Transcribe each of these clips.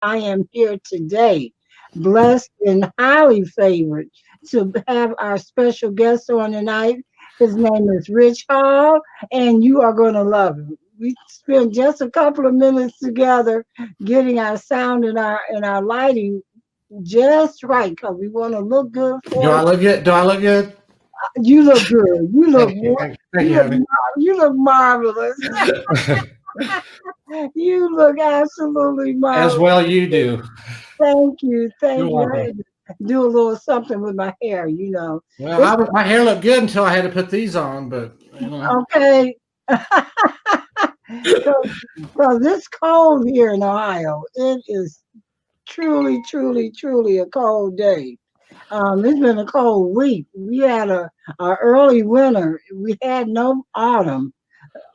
I am here today, blessed and highly favored to have our special guest on tonight. His name is Rich Hall, and you are going to love him. We spent just a couple of minutes together getting our sound and our lighting just right because we want to look good Do for I you. look good? Do I look good? You look good. Thank you. Thank You you, look honey. you look marvelous. You look absolutely As marvelous. well you do. Thank you. You're Thank you. I welcome. had to do a little something with my hair. Well, It's my hair looked good until I had to put these on, but you know. okay. Because it's cold here in Ohio. It is truly, truly, truly a cold day. It's been a cold week. We had a early winter. We had no autumn.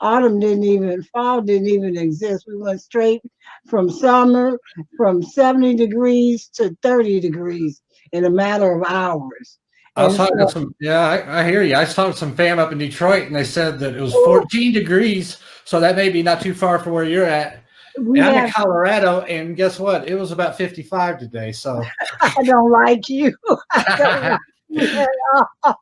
Fall didn't even exist. We went straight from summer from 70 degrees to 30 degrees in a matter of hours. I was And talking to so some, yeah, I hear you. I was talking to some fam up in Detroit, and they said that it was ooh, 14 degrees, so that may be not too far from where you're at. we And I'm in have, Colorado, and guess what? It was about 55 today. So, I don't like you. I don't like you at all.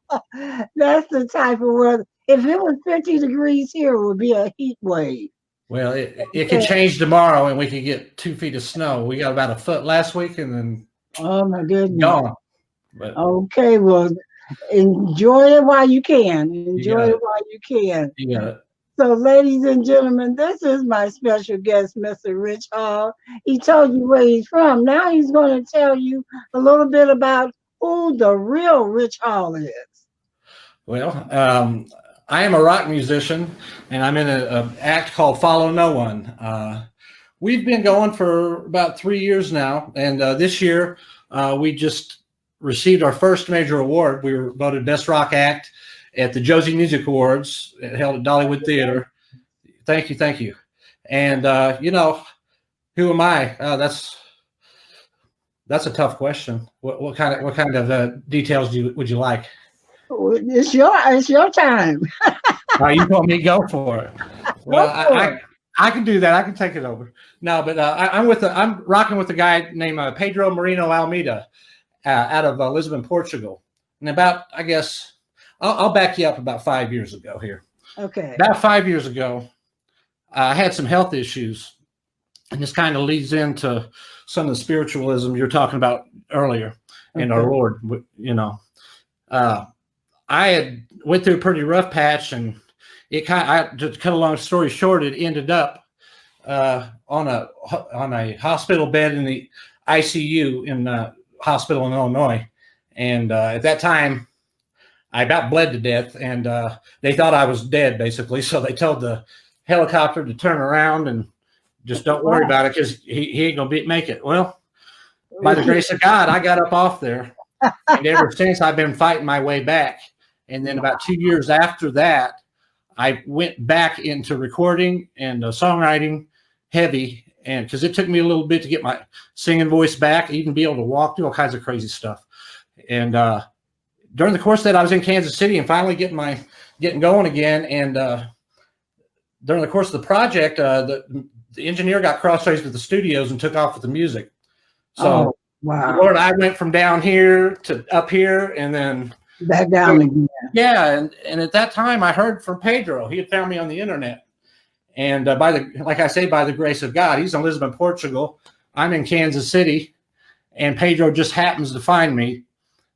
That's the type of weather. If it was 50 degrees here, it would be a heat wave. well, it could Okay. change tomorrow, and we could get 2 feet of snow. We got about a foot last week, and then Oh my goodness. gone. But Okay, well, enjoy it while you can. you Enjoy got it it. while you can. You got it. So, ladies and gentlemen, this is my special guest, Mr. Rich Hall. He told you where he's from. Now he's going to tell you a little bit about who the real Rich Hall is. Well, I am a rock musician, and I'm in an act called Follow No One. We've been going for about 3 years now, and this year we just received our first major award. We were voted Best Rock Act at the Josie Music Awards held at Dollywood Theater. Thank you, thank you. And who am I? That's a tough question. What kind of details would you like? It's your time. You told me to go for it. Well, Go for I it. I can do that. I can take it over. No, but I'm rocking with a guy named Pedro Marino Almeida out of Lisbon, Portugal. And about, I guess, I'll back you up about 5 years ago here. Okay. About 5 years ago, I had some health issues, and this kind of leads into some of the spiritualism you're talking about earlier in our Okay. Lord. Uh, I had went through a pretty rough patch, and to cut a long story short, it ended up on a hospital bed in the ICU in the hospital in Illinois. And at that time, I about bled to death, and they thought I was dead, basically. So they told the helicopter to turn around and just don't worry Wow. about it because he ain't gonna make it. Well, by the grace of God, I got up off there, and ever since I've been fighting my way back. And then about 2 years after that, I went back into recording and songwriting heavy, and because it took me a little bit to get my singing voice back, even be able to walk, do all kinds of crazy stuff. And during the course of that, I was in Kansas City and finally getting going again. And during the course of the project, the engineer got crossways with the studios and took off with the music. So, Oh, wow. Lord, I went from down here to up here, and then Back down again. yeah, and at that time, I heard from Pedro. He had found me on the internet, and like I say, by the grace of God, he's in Lisbon, Portugal. I'm in Kansas City, and Pedro just happens to find me.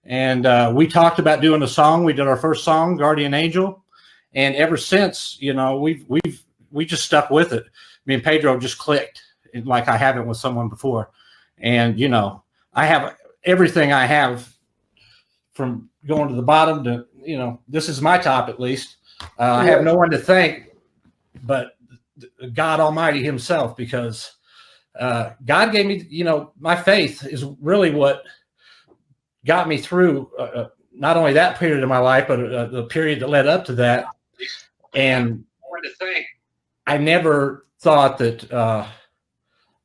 And we talked about doing a song. We did our first song, Guardian Angel, and ever since, we just stuck with it. Me and Pedro just clicked, like I haven't with someone before. And I have everything I have from going to the bottom to this is my top at least. I have no one to thank but God Almighty Himself, because God gave me, my faith is really what got me through not only that period of my life, but the period that led up to that. And I never thought that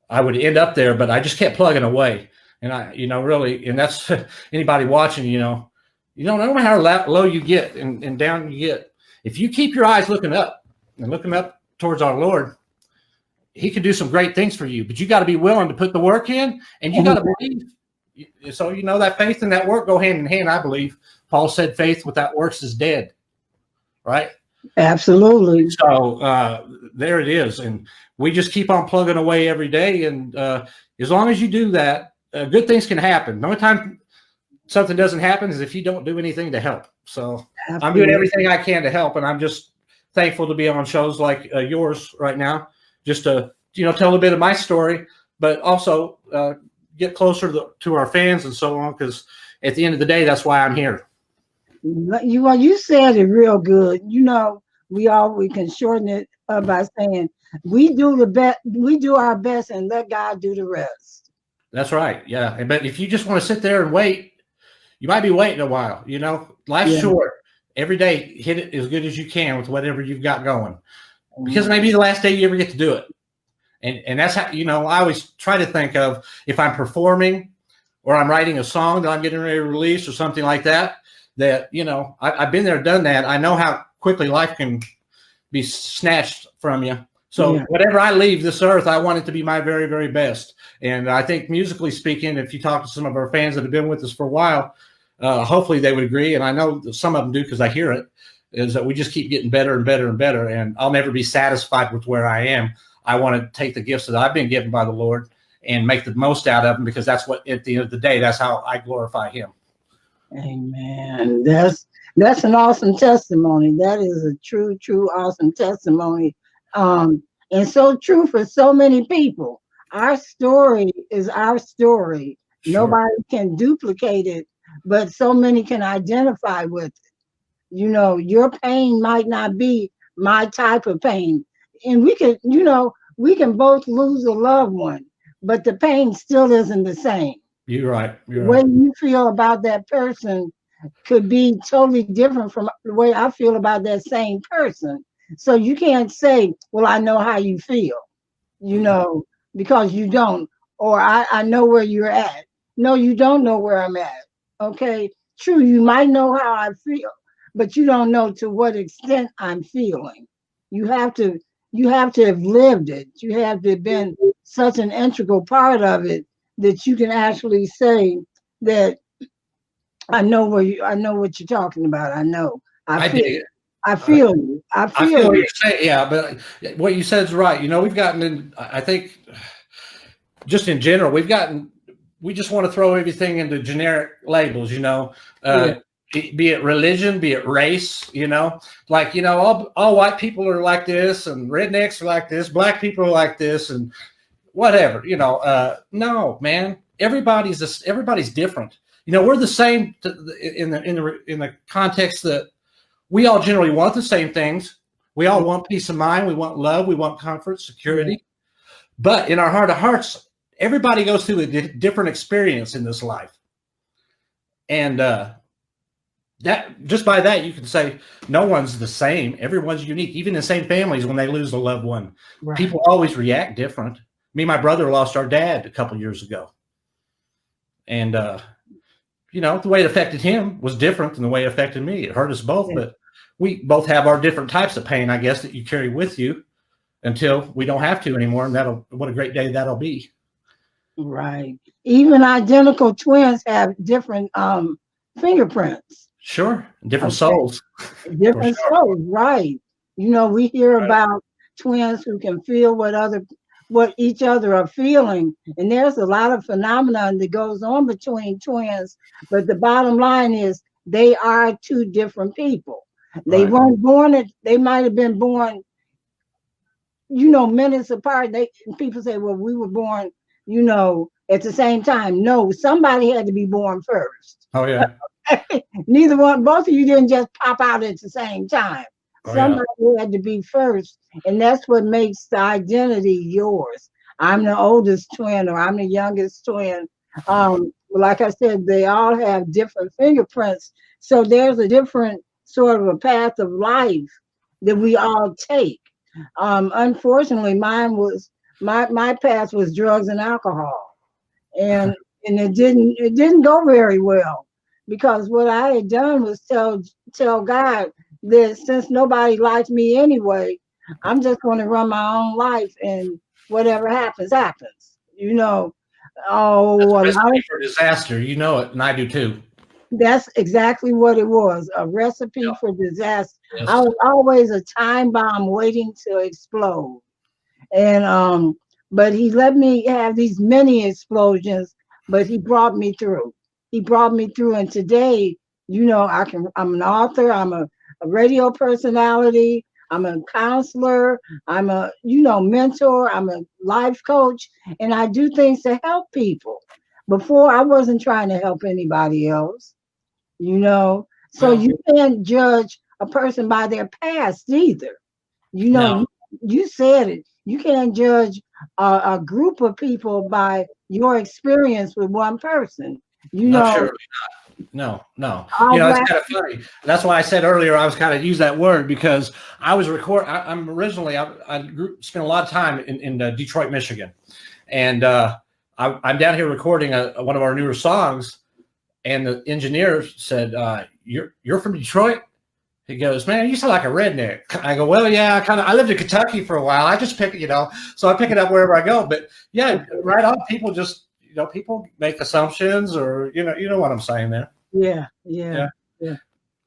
I would end up there, but I just kept plugging away. And I, really, and that's anybody watching, no matter how low you get and down you get, if you keep your eyes looking up and looking up towards our Lord, he could do some great things for you, but you got to be willing to put the work in, and you got to believe. So, that faith and that work go hand in hand, I believe. Paul said faith without works is dead, right? Absolutely. So there it is. And we just keep on plugging away every day. And as long as you do that, good things can happen. The only time something doesn't happen is if you don't do anything to help. So absolutely. I'm doing everything I can to help, and I'm just thankful to be on shows like yours right now, just to tell a bit of my story, but also get closer to our fans and so on, because at the end of the day, that's why I'm here. You said it real good. We can shorten it up by saying we do our best and let God do the rest. That's right. Yeah. But if you just want to sit there and wait, you might be waiting a while. Life's short. Every day, hit it as good as you can with whatever you've got going, because it may be the last day you ever get to do it. And that's how, I always try to think of, if I'm performing or I'm writing a song that I'm getting ready to release or something like that, I've been there, done that. I know how quickly life can be snatched from you. So whatever I leave this earth, I want it to be my very, very best. And I think musically speaking, if you talk to some of our fans that have been with us for a while, hopefully they would agree. And I know that some of them do, because I hear it, is that we just keep getting better and better and better. And I'll never be satisfied with where I am. I want to take the gifts that I've been given by the Lord and make the most out of them, because that's what, at the end of the day, that's how I glorify him. Amen. That's an awesome testimony. That is a true, awesome testimony. And so true for so many people. Our story is our story. Sure. Nobody can duplicate it, but so many can identify with it. Your pain might not be my type of pain. And we can both lose a loved one, but the pain still isn't the same. You're right. The way you feel about that person could be totally different from the way I feel about that same person. So you can't say, well, I know how you feel, because you don't, or I know where you're at. No, you don't know where I'm at. Okay. True. You might know how I feel, but you don't know to what extent I'm feeling. You have to have lived it. You have to have been such an integral part of it that you can actually say that I know what you're talking about. I know. I feel you. I feel what you're saying. Yeah, but what you said is right. We've gotten in, I think, just in general, we just want to throw everything into generic labels, be it religion, be it race, all white people are like this, and rednecks are like this, black people are like this, and whatever, no, man, everybody's different. We're the same in the context that we all generally want the same things. We all want peace of mind. We want love. We want comfort, security. But in our heart of hearts, everybody goes through a different experience in this life. And that, just by that, you can say no one's the same. Everyone's unique. Even in the same families, when they lose a loved one, people always react different. Me and my brother lost our dad a couple years ago. And, the way it affected him was different than the way it affected me. It hurt us both, but we both have our different types of pain, I guess, that you carry with you until we don't have to anymore. And what a great day that'll be. Right. Even identical twins have different fingerprints. Sure. Different souls. Different souls, right. We hear about twins who can feel what each other are feeling. And there's a lot of phenomenon that goes on between twins. But the bottom line is they are two different people. They weren't born, they might have been born, minutes apart. People say, well, we were born, at the same time. No, somebody had to be born first. Oh, yeah. Both of you didn't just pop out at the same time. Somebody had to be first, and that's what makes the identity yours. I'm the oldest twin, or I'm the youngest twin. Like I said, they all have different fingerprints, so there's a different sort of a path of life that we all take. Unfortunately, mine was my path was drugs and alcohol, and it didn't go very well, because what I had done was tell God that since nobody liked me anyway, I'm just going to run my own life and whatever happens, happens. That's Oh, a a lot recipe of for disaster. You know it, and I do too. that's exactly what it was, a recipe for disaster. I Yes. was always a time bomb waiting to explode. And but he let me have these mini explosions, but he brought me through. He brought me through, and today, I'm an author, I'm a radio personality, I'm a counselor, I'm a mentor, I'm a life coach, and I do things to help people. Before, I wasn't trying to help anybody else, you know so Well, you can't judge a person by their past either. you know, no, you, you said it. You can't judge a group of people by your experience with one person. You no, know, sure. No, no. all That's black. kind of funny. That's why I said earlier I was kind of use that word because I was I'm originally spent a lot of time in Detroit, Michigan, and I'm down here recording one of our newer songs, and the engineer said, "You're from Detroit." He goes, "Man, you sound like a redneck." I go, "Well, yeah, I lived in Kentucky for a while. I just pick it, so I pick it up wherever I go." But yeah, right on. People just, people make assumptions, or you know what I'm saying there. Yeah, yeah, Yeah. yeah.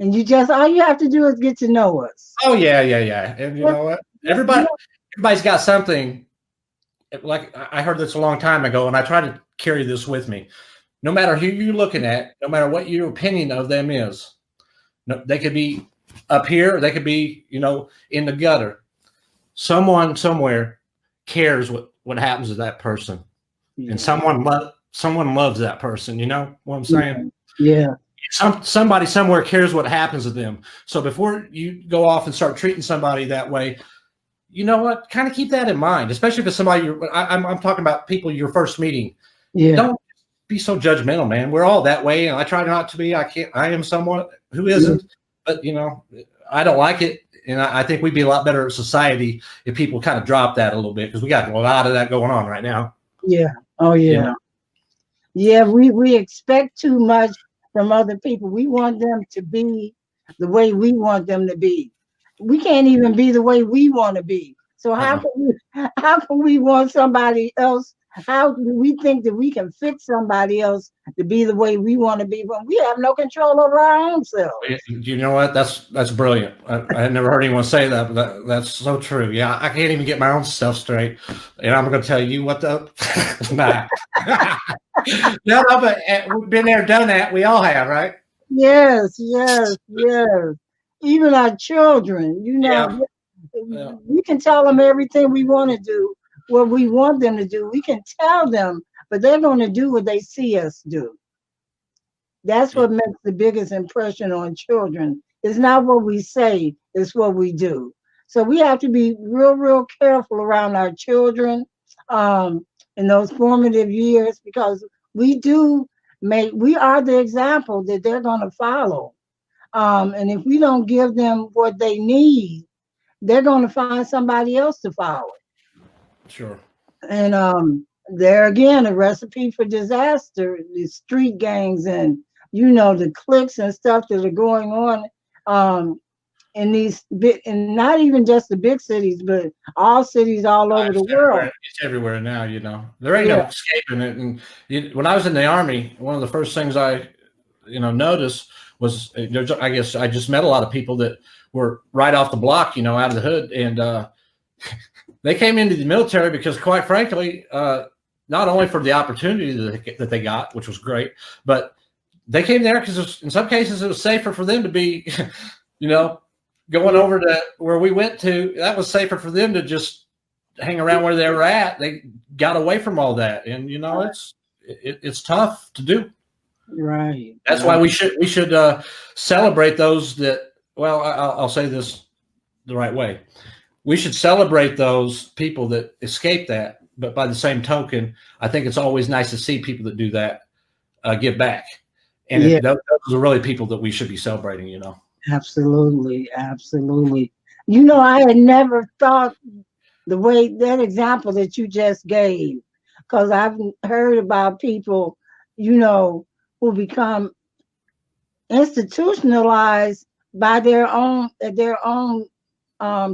And all you have to do is get to know us. Oh yeah, yeah, yeah. And you Just, know what? just know. Everybody's got something. Like I heard this a long time ago, and I try to carry this with me. No matter who you're looking at, no matter what your opinion of them is, no, they could be up here, they could be, in the gutter. Someone somewhere cares what happens to that person, and Yeah, someone loves that person. You know what I'm saying? yeah, Somebody somewhere cares what happens to them. So before you go off and start treating somebody that way, you know what? Kind of keep that in mind, especially if it's somebody I'm talking about people you're first meeting. yeah, Don't be so judgmental, man. We're all that way, and I try not to be. I am someone who yeah, isn't, but I don't like it, and I think we'd be a lot better society if people kind of drop that a little bit because we got a lot of that going on right now. yeah. Oh You yeah, know, yeah. We expect too much from other people. We want them to be the way we want them to be. We can't even be the way we want to be. So how uh-uh. can we want somebody else? How do we think that we can fix somebody else to be the way we want to be when we have no control over our own selves? You know what? That's brilliant. I had never heard anyone say that, but that's so true. Yeah, I can't even get my own stuff straight, and I'm going to tell you what the nah. No, but we've been there, done that. We all have, right? Yes, yes, yes. Even our children, Yeah. Yeah. we can tell them everything we want to do, what we want them to do. We can tell them, but they're going to do what they see us do. That's Yeah. what makes the biggest impression on children. It's not what we say, it's what we do. So we have to be real, real careful around our children um, in those formative years because we are the example that they're going to follow. And if we don't give them what they need, they're going to find somebody else to follow. Sure. And there again, a recipe for disaster, the street gangs and the cliques and stuff that are going on in these big, and not even just the big cities, but all cities all over the It's world. everywhere. It's everywhere now. There ain't Yeah, no escaping it. And when I was in the army, one of the first things I, noticed was I guess I just met a lot of people that were right off the block, out of the hood, and they came into the military because, quite frankly, not only for the opportunity that they got, which was great, but they came there because in some cases it was safer for them to be, you know, going yeah, over to where we went to. That was safer for them to just hang around where they were at. They got away from all that, and it's tough to do. right, That's why right. we should celebrate those that. Well, I'll say this the right way. We should celebrate those people that escape that. But by the same token, I think it's always nice to see people that do that give back, and Yeah, those are really people that we should be celebrating. absolutely, absolutely. I had never thought the way that example that you just gave, because I've heard about people, you know, who become institutionalized by their own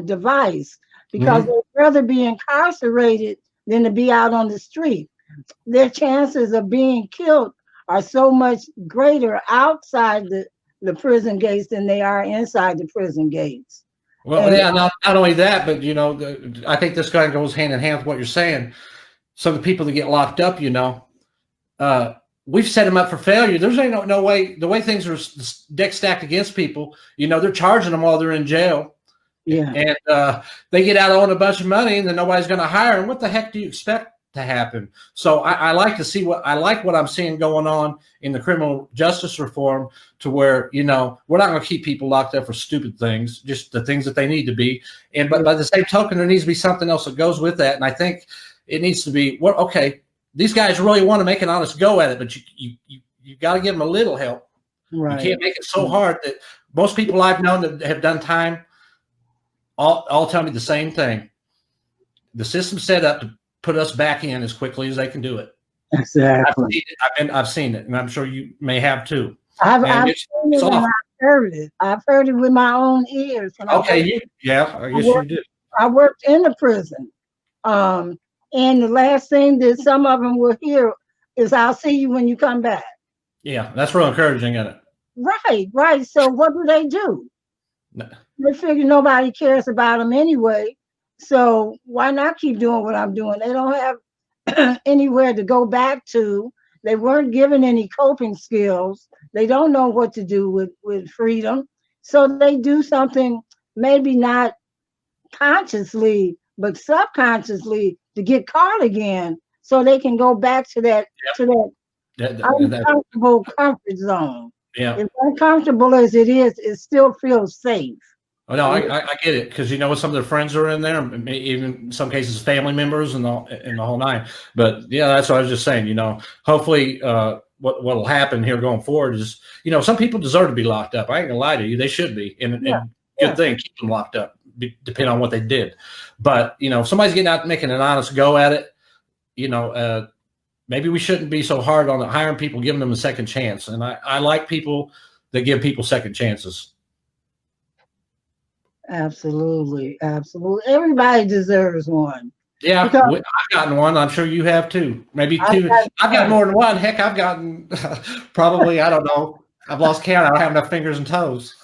device because Mm-hmm. they'd rather be incarcerated than to be out on the street. Their chances of being killed are so much greater outside the prison gates than they are inside the prison gates. Well, And yeah, not only that, but I think this kind of goes hand in hand with what you're saying. Some of the people that get locked up, we've set them up for failure. There's ain't no way. The way things are deck stacked against people, they're charging them while they're in jail. yeah, And they get out owing a bunch of money, and then nobody's going to hire them. What the heck do you expect to happen? So I like to see what I'm seeing going on in the criminal justice reform, to where we're not going to keep people locked up for stupid things, just the things that they need to be. But by the same token, there needs to be something else that goes with that. And I think it needs to be, well, okay, these guys really want to make an honest go at it, but you got to give them a little help. right. You can't make it so hard. That most people I've known that have done time all tell me the same thing. The system's set up to put us back in as quickly as they can do it. Exactly. I've seen it, and I'm sure you may have too. I've seen it and I've heard it. I've heard it with my own ears. Okay, I guess you did. I worked in the prison. And the last thing that some of them will hear is, "I'll see you when you come back." Yeah, that's real encouraging, isn't it? Right. So what do? No. They figure nobody cares about them anyway. So why not keep doing what I'm doing? They don't have anywhere to go back to. They weren't given any coping skills. They don't know what to do with freedom. So they do something, maybe not consciously, but subconsciously, to get caught again, so they can go back to that uncomfortable comfort zone. Yeah. As uncomfortable as it is, it still feels safe. Oh, no, I get it, because some of their friends are in there, even in some cases family members and the whole nine. But yeah, that's what I was just saying. Hopefully, what will happen here going forward is, some people deserve to be locked up. I ain't gonna lie to you, they should be, and good thing, keep them locked up, depending on what they did. But if somebody's getting out making an honest go at it, maybe we shouldn't be so hard on hiring people, giving them a second chance. And I like people that give people second chances. Absolutely. Everybody deserves one. Yeah, I've gotten one. I'm sure you have too. Maybe two. I've got more than one. Heck, I've gotten probably, I don't know. I've lost count. I don't have enough fingers and toes.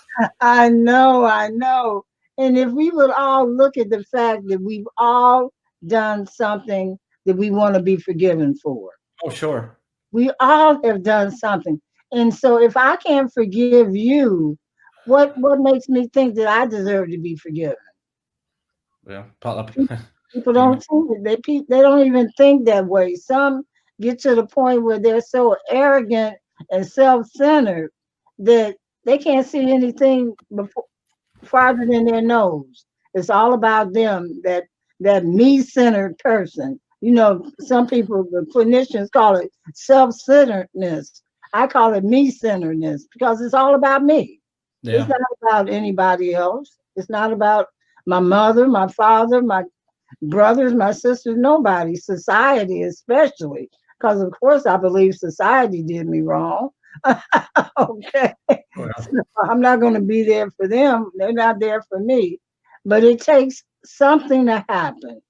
I know. And if we would all look at the fact that we've all done something that we want to be forgiven for. Oh, sure. We all have done something. And so if I can't forgive you, what makes me think that I deserve to be forgiven? Yeah, people don't think it. They don't even think that way. Some get to the point where they're so arrogant and self-centered that they can't see anything farther than their nose. It's all about them. That me-centered person. Some people, the clinicians, call it self-centeredness. I call it me-centeredness, because it's all about me. Yeah. It's not about anybody else. It's not about my mother, my father, my brothers, my sisters, nobody. Society, especially, because of course I believe society did me wrong. Okay. Well. So I'm not going to be there for them. They're not there for me. But it takes something to happen.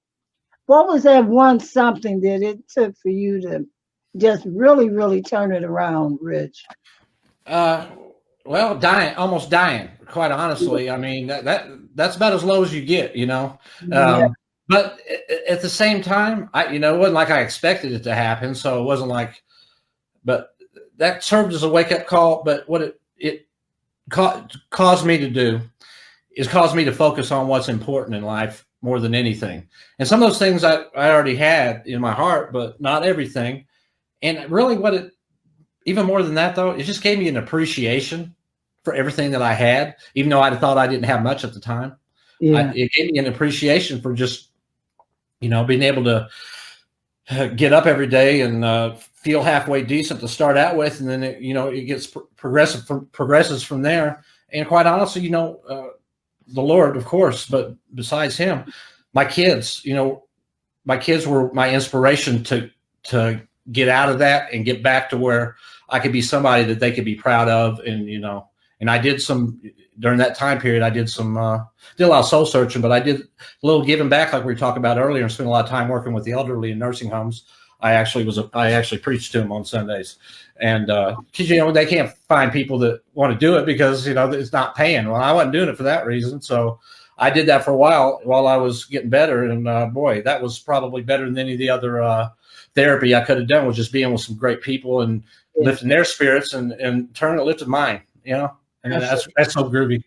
What was that one something that it took for you to just really, really turn it around, Rich? Well, almost dying, quite honestly. I mean, that's about as low as you get, Yeah. But at the same time, it wasn't like I expected it to happen. So it wasn't like, but that served as a wake up call. But what it caused me to do is caused me to focus on what's important in life more than anything. And some of those things I already had in my heart, but not everything. And really even more than that, though, it just gave me an appreciation for everything that I had, even though I thought I didn't have much at the time. Yeah. It gave me an appreciation for just, being able to get up every day and feel halfway decent to start out with. And then, it gets progresses from there. And quite honestly, the Lord, of course, but besides him, my kids were my inspiration to get out of that and get back to where I could be somebody that they could be proud of, and And I did some during that time period. I did some did a lot of soul searching, but I did a little giving back, like we were talking about earlier, and spent a lot of time working with the elderly in nursing homes. I actually preached to them on Sundays, and because they can't find people that want to do it because it's not paying. Well, I wasn't doing it for that reason, so I did that for a while I was getting better, and boy, that was probably better than any of the other therapy I could have done. Was just being with some great people and lifting their spirits and turning it lifted mine. And that's so groovy.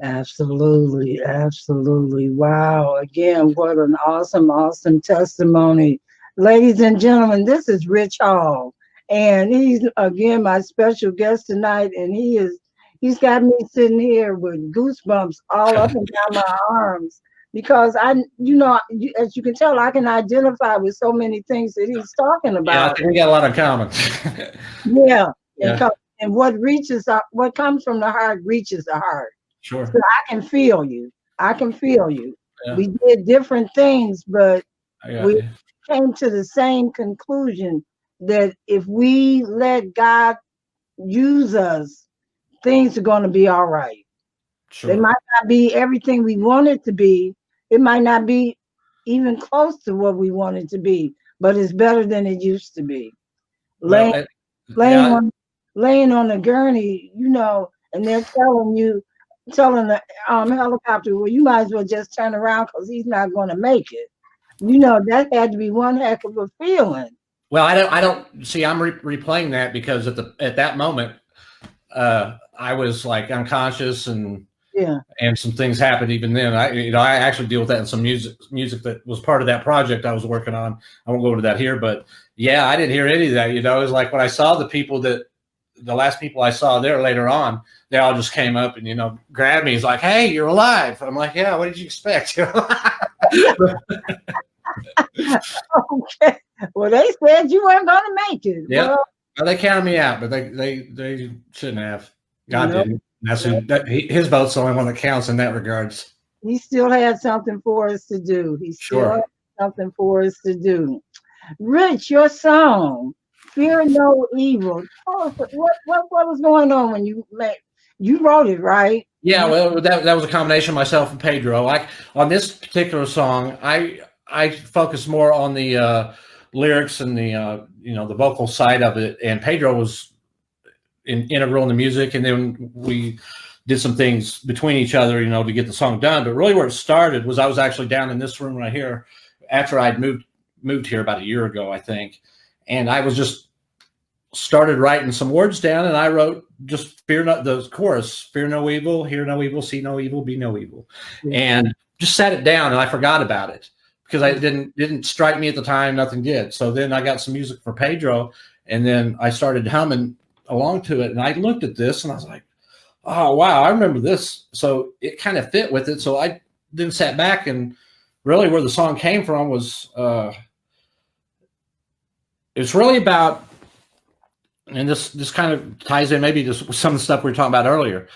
Absolutely, absolutely. Wow. Again, what an awesome, awesome testimony. Ladies and gentlemen, this is Rich Hall. And he's again my special guest tonight. And he's got me sitting here with goosebumps all up and down my arms. Because as you can tell, I can identify with so many things that he's talking about. Yeah, I think we got a lot in common. Yeah. And what comes from the heart reaches the heart. Sure. So I can feel you. Yeah. We did different things, but we came to the same conclusion that if we let God use us, things are going to be all right. Sure. They might not be everything we want it to be. It might not be even close to what we want it to be, but it's better than it used to be. Laying on a gurney, and they're telling the helicopter, well, you might as well just turn around because he's not going to make it. That had to be one heck of a feeling. Well, I don't see. I'm replaying that because at that moment, I was like unconscious and some things happened even then. I actually deal with that in some music that was part of that project I was working on. I won't go into that here, but I didn't hear any of that. It was like when I saw the last people I saw there later on, they all just came up and, grabbed me. He's like, "Hey, you're alive." I'm like, "Yeah, what did you expect?" Okay. Well, they said you weren't going to make it. Yeah. Well, they counted me out, but they shouldn't have. God didn't. His vote's the only one that counts in that regards. He still had something for us to do. Something for us to do. Rich, your song, "Fear No Evil." Tell us what was going on when you wrote it, right? Yeah, well, that was a combination of myself and Pedro. On this particular song, I focused more on the lyrics and the vocal side of it, and Pedro was integral in the music, and then we did some things between each other, to get the song done. But really, where it started was I was actually down in this room right here after I'd moved here about a year ago, I think, and I was just started writing some words down, and I wrote just the chorus: "Fear no evil, hear no evil, see no evil, be no evil," and just sat it down, and I forgot about it because I didn't strike me at the time. Nothing did. So then I got some music for Pedro, and then I started humming along to it, and I looked at this, and I was like, "Oh wow, I remember this." So it kind of fit with it. So I then sat back, and really where the song came from was it's really about. And this kind of ties in maybe just some of the stuff we were talking about earlier.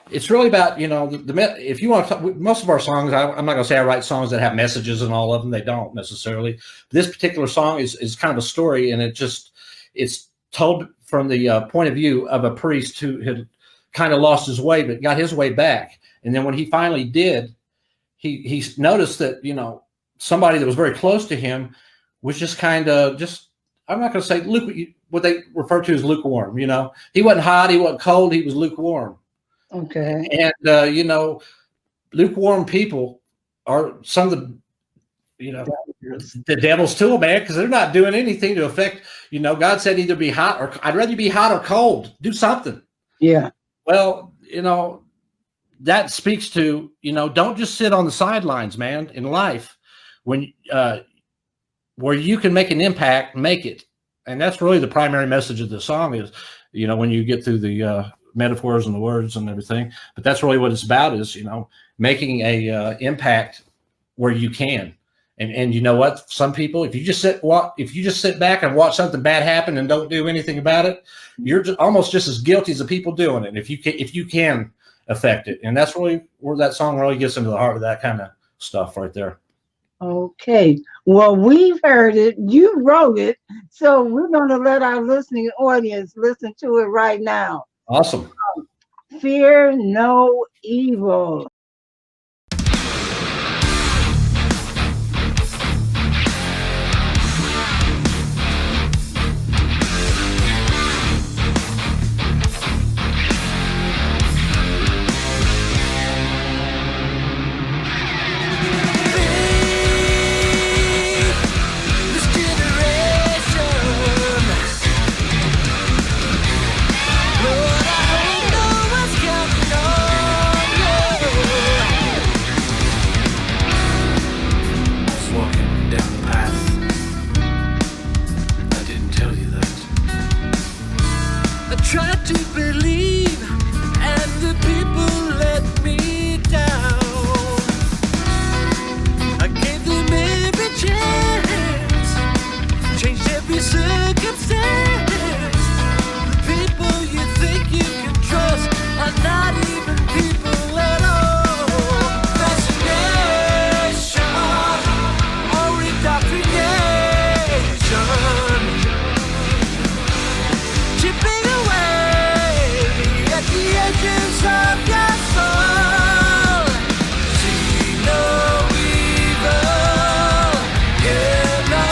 It's really about, if you want to talk, most of our songs, I'm not going to say I write songs that have messages in all of them. They don't necessarily. This particular song is kind of a story, and it's told from the point of view of a priest who had kind of lost his way, but got his way back. And then when he finally did, he noticed that, somebody that was very close to him was just kind of I'm not going to say what they refer to as lukewarm. He wasn't hot, he wasn't cold, he was lukewarm. Okay. And lukewarm people are some of the devil's tool, man, because they're not doing anything to affect. God said either be hot or I'd rather be hot or cold. Do something. Yeah. Well, that speaks to don't just sit on the sidelines, man. In life, when where you can make an impact, make it. And that's really the primary message of the song is, when you get through the metaphors and the words and everything, but that's really what it's about is, making a impact where you can. And you know what? Some people, if you just sit back and watch something bad happen and don't do anything about it, you're almost just as guilty as the people doing it. If you can affect it. And that's really where that song really gets into the heart of that kind of stuff right there. Okay. Well, we've heard it. You wrote it. So we're going to let our listening audience listen to it right now. Awesome. Fear no evil. Tried to believe, and the people let me down. I gave them every chance, changed every circumstance. The people you think you can trust are not even people at all. Fascination or indoctrination, chipping of your soul. See no evil, hear no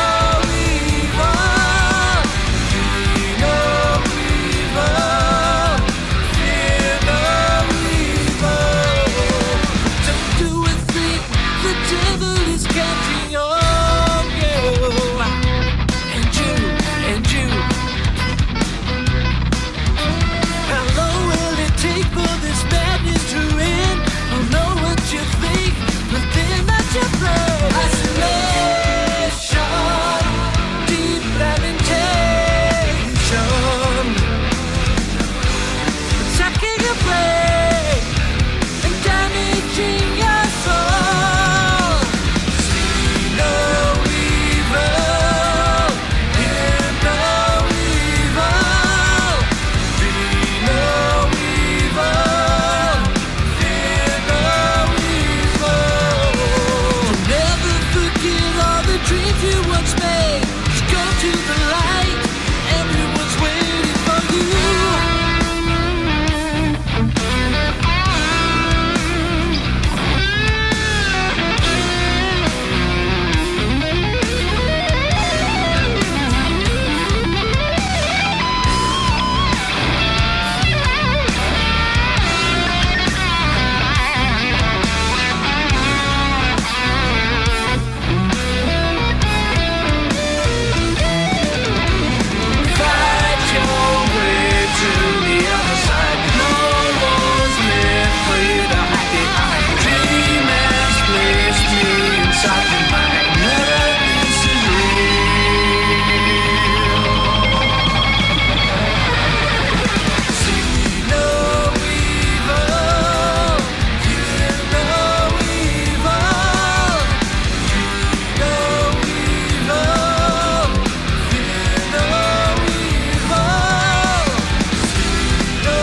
evil, see no evil, fear no evil. Don't do a thing, the devil is counting on you. And you, and you. How long will it take for this madness to end? I'll know what you think, but then that's your brain. Isolation, deep lamentation, attacking your brain and damaging your soul. See no evil, hear no evil, feel no evil, fear no evil. Never forget all the dreams you once made. Just go to the light, everyone's waiting for you. Fight your way to the other side. No one's left with a happy eye. Dream has placed me inside your mind. None of this is real. See no evil, hear no evil, see no evil, fear no evil, see no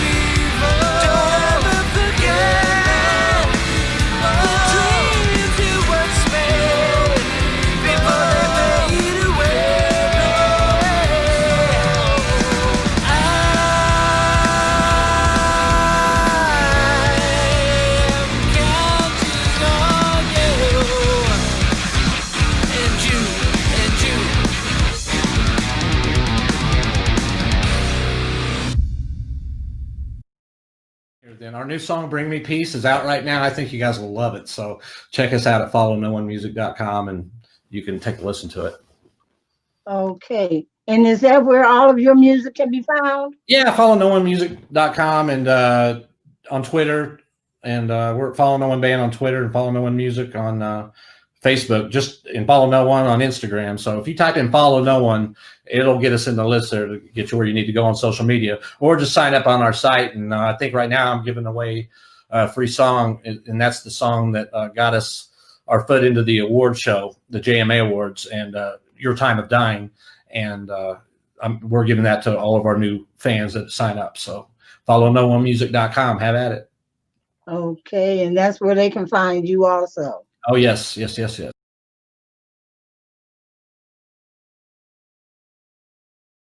evil. Don't ever forget the dreams you once made before they fade away. I am counting on you, and you, and you. Then our new song "Bring Me Peace" is out right now. I think you guys will love it. So check us out at follownonemusic.com and you can take a listen to it. Okay. And is that where all of your music can be found? Yeah, follownonemusic.com and on Twitter, and we're at Follow No One Band on Twitter and Follow No One Music on Facebook, and Follow No One on Instagram. So if you type in Follow No One, it'll get us in the list there to get you where you need to go on social media, or just sign up on our site. And I think right now I'm giving away a free song, and that's the song that got us our foot into the award show, the JMA Awards, and Your Time of Dying. And we're giving that to all of our new fans that sign up. So follow noonemusic.com. Have at it. Okay. And that's where they can find you also. Oh, yes, yes, yes, yes.